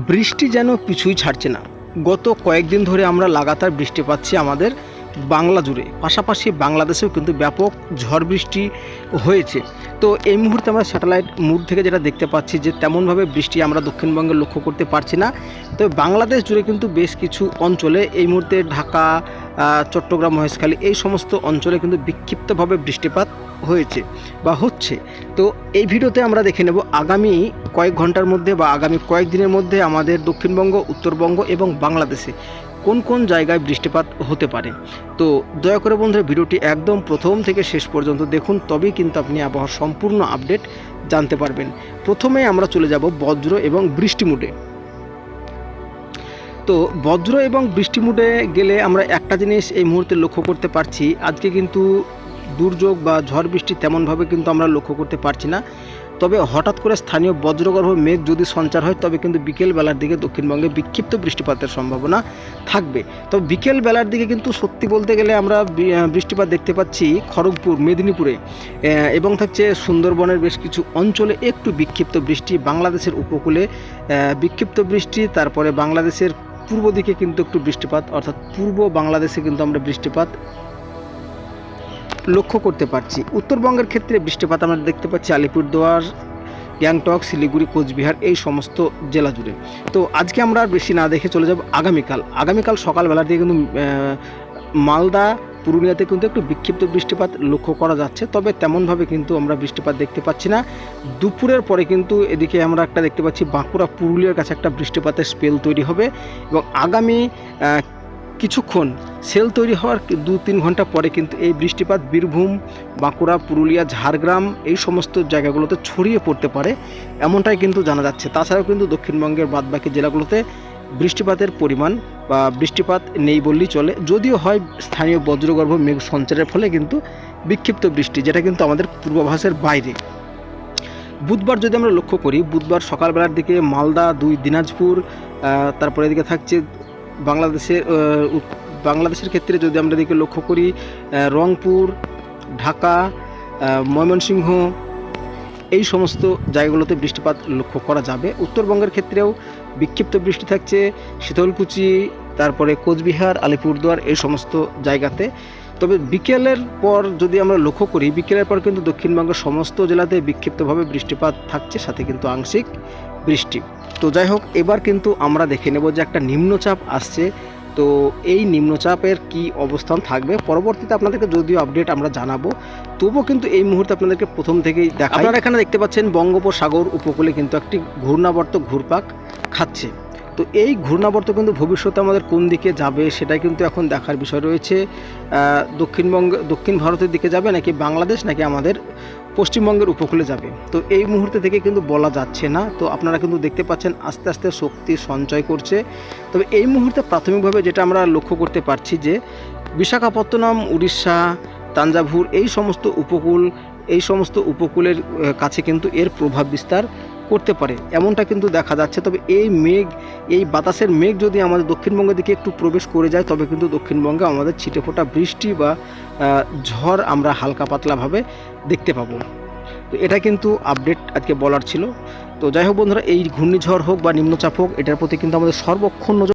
বৃষ্টি যেন পিছুই ছাড়ছে না। গত কয়েকদিন ধরে আমরা লাগাতার বৃষ্টি পাচ্ছি আমাদের বাংলা জুড়ে, পাশাপাশি বাংলাদেশেও কিন্তু ব্যাপক ঝড় বৃষ্টি হয়েছে। তো এই মুহূর্তে আমরা স্যাটেলাইট মুড থেকে যেটা দেখতে পাচ্ছি যে তেমনভাবে বৃষ্টি আমরা দক্ষিণবঙ্গে লক্ষ্য করতে পারছি না। তবে বাংলাদেশ জুড়ে কিন্তু বেশ কিছু অঞ্চলে এই মুহূর্তে ঢাকা, চট্টগ্রাম, মহেশখালী এই সমস্ত অঞ্চলে কিন্তু বিক্ষিপ্তভাবে বৃষ্টিপাত হয়েছে বা হচ্ছে। তো এই ভিডিওতে আমরা দেখে নেব আগামী কয়েক ঘন্টার মধ্যে বা আগামী কয়েকদিনের মধ্যে আমাদের দক্ষিণবঙ্গ, উত্তরবঙ্গ এবং বাংলাদেশে কোন কোন জায়গায় বৃষ্টিপাত হতে পারে। তো দয়া করে বন্ধুরা ভিডিওটি একদম প্রথম থেকে শেষ পর্যন্ত দেখুন, তবেই কিন্তু আপনি আবহাওয়ার সম্পূর্ণ আপডেট জানতে পারবেন। প্রথমে আমরা চলে যাব বজ্র এবং বৃষ্টি মুডে। তো বজ্র এবং বৃষ্টি মুডে গেলে আমরা একটা জিনিস এই মুহূর্তে লক্ষ্য করতে পারছি, আজকে কিন্তু দুর্যোগ বা ঝড় বৃষ্টি তেমনভাবে কিন্তু আমরা লক্ষ্য করতে পারছি না। তবে হঠাৎ করে স্থানীয় বজ্রগর্ভ মেঘ যদি সঞ্চার হয় তবে কিন্তু বিকেল বেলার দিকে দক্ষিণবঙ্গে বিক্ষিপ্ত বৃষ্টিপাতের সম্ভাবনা থাকবে। তবে বিকেল বেলার দিকে কিন্তু সত্যি বলতে গেলে আমরা বৃষ্টিপাত দেখতে পাচ্ছি খড়গপুর, মেদিনীপুরে এবং থাকছে সুন্দরবনের বেশ কিছু অঞ্চলে একটু বিক্ষিপ্ত বৃষ্টি, বাংলাদেশের উপকূলে বিক্ষিপ্ত বৃষ্টি, তারপরে বাংলাদেশের পূর্ব দিকে কিন্তু একটু বৃষ্টিপাত, অর্থাৎ পূর্ব বাংলাদেশে কিন্তু আমরা বৃষ্টিপাত লক্ষ্য করতে পারছি। উত্তরবঙ্গের ক্ষেত্রে বৃষ্টিপাত আমরা দেখতে পাচ্ছি আলিপুরদুয়ার, গ্যাংটক, শিলিগুড়ি, কোচবিহার এই সমস্ত জেলা জুড়ে। তো আজকে আমরা আর বেশি না দেখে চলে যাব আগামীকাল সকালবেলার দিকে কিন্তু মালদা, পুরুলিয়াতে কিন্তু একটু বিক্ষিপ্ত বৃষ্টিপাত লক্ষ্য করা যাচ্ছে। তবে তেমনভাবে কিন্তু আমরা বৃষ্টিপাত দেখতে পাচ্ছি না। দুপুরের পরে কিন্তু এদিকে আমরা একটা দেখতে পাচ্ছি বাঁকুড়া, পুরুলিয়ার কাছে একটা বৃষ্টিপাতের স্পেল তৈরি হবে এবং আগামী কিছুক্ষণ সেল তৈরি হওয়ার 2-3 ঘন্টা পরে কিন্তু এই বৃষ্টিপাত বীরভূম, বাঁকুড়া, পুরুলিয়া, ঝাড়গ্রাম এই সমস্ত জায়গাগুলোতে ছড়িয়ে পড়তে পারে, এমনটাই কিন্তু জানা যাচ্ছে। তাছাড়াও কিন্তু দক্ষিণবঙ্গের বাদবাকি জেলাগুলোতে বৃষ্টিপাতের পরিমাণ বা বৃষ্টিপাত নেই বললেই চলে, যদিও হয় স্থানীয় বজ্রগর্ভ মেঘ সঞ্চারের ফলে কিন্তু বিক্ষিপ্ত বৃষ্টি, যেটা কিন্তু আমাদের পূর্বাভাসের বাইরে। বুধবার যদি আমরা লক্ষ্য করি, বুধবার সকালবেলার দিকে মালদা, দিনাজপুর, তারপরে এদিকে থাকছে বাংলাদেশের ক্ষেত্রে যদি আমরা এদিকে লক্ষ্য করি রংপুর, ঢাকা, ময়মনসিংহ এই সমস্ত জায়গাগুলোতে বৃষ্টিপাত লক্ষ্য করা যাবে। উত্তরবঙ্গের ক্ষেত্রেও বিক্ষিপ্ত বৃষ্টি থাকছে শীতলকুচি, তারপরে কোচবিহার, আলিপুরদুয়ার এই সমস্ত জায়গাতে। তবে বিকেলের পর যদি আমরা লক্ষ্য করি, বিকেলের পর কিন্তু দক্ষিণবঙ্গের সমস্ত জেলাতে বিক্ষিপ্তভাবে বৃষ্টিপাত থাকছে, সাথে কিন্তু আংশিক বৃষ্টি। তো যাই হোক, এবার কিন্তু আমরা দেখে নেব যে একটা নিম্নচাপ আসছে। তো এই নিম্নচাপের কি অবস্থান থাকবে পরবর্তীতে আপনাদেরকে যদিও আপডেট আমরা জানাবো, তবুও কিন্তু এই মুহূর্তে আপনাদেরকে প্রথম থেকেই দেখাই। আপনারা এখানে দেখতে পাচ্ছেন বঙ্গোপসাগর উপকূলে কিন্তু একটি ঘূর্ণাবর্ত ঘুরপাক খাচ্ছে। তো এই ঘূর্ণাবর্ত কিন্তু ভবিষ্যতে আমাদের কোন দিকে যাবে সেটাই কিন্তু এখন দেখার বিষয় রয়েছে। দক্ষিণ ভারতের দিকে যাবে নাকি বাংলাদেশ, নাকি আমাদের পশ্চিমবঙ্গের উপকূলে যাবে, তো এই মুহূর্তে থেকে কিন্তু বলা যাচ্ছে না। তো আপনারা কিন্তু দেখতে পাচ্ছেন আস্তে আস্তে শক্তি সঞ্চয় করছে। তবে এই মুহূর্তে প্রাথমিকভাবে যেটা আমরা লক্ষ্য করতে পারছি যে বিশাখাপত্তনম, উড়িষ্যা, তাঞ্জাভুর এই সমস্ত উপকূলের কাছে কিন্তু এর প্রভাব বিস্তার করতে পারে, এমনটা কিন্তু দেখা যাচ্ছে। তবে এই বাতাসের মেঘ যদি আমাদের দক্ষিণবঙ্গের দিকে একটু প্রবেশ করে যায় তবে কিন্তু দক্ষিণবঙ্গে আমাদের ছিটেফোঁটা বৃষ্টি বা ঝড় আমরা হালকা পাতলাভাবে দেখতে পাবো। তো এটা কিন্তু আপডেট আজকে বলার ছিল। তো যাই হোক বন্ধুরা, এই ঘূর্ণিঝড় হোক বা নিম্নচাপ হোক, এটার প্রতি কিন্তু আমাদের সর্বক্ষণ নজর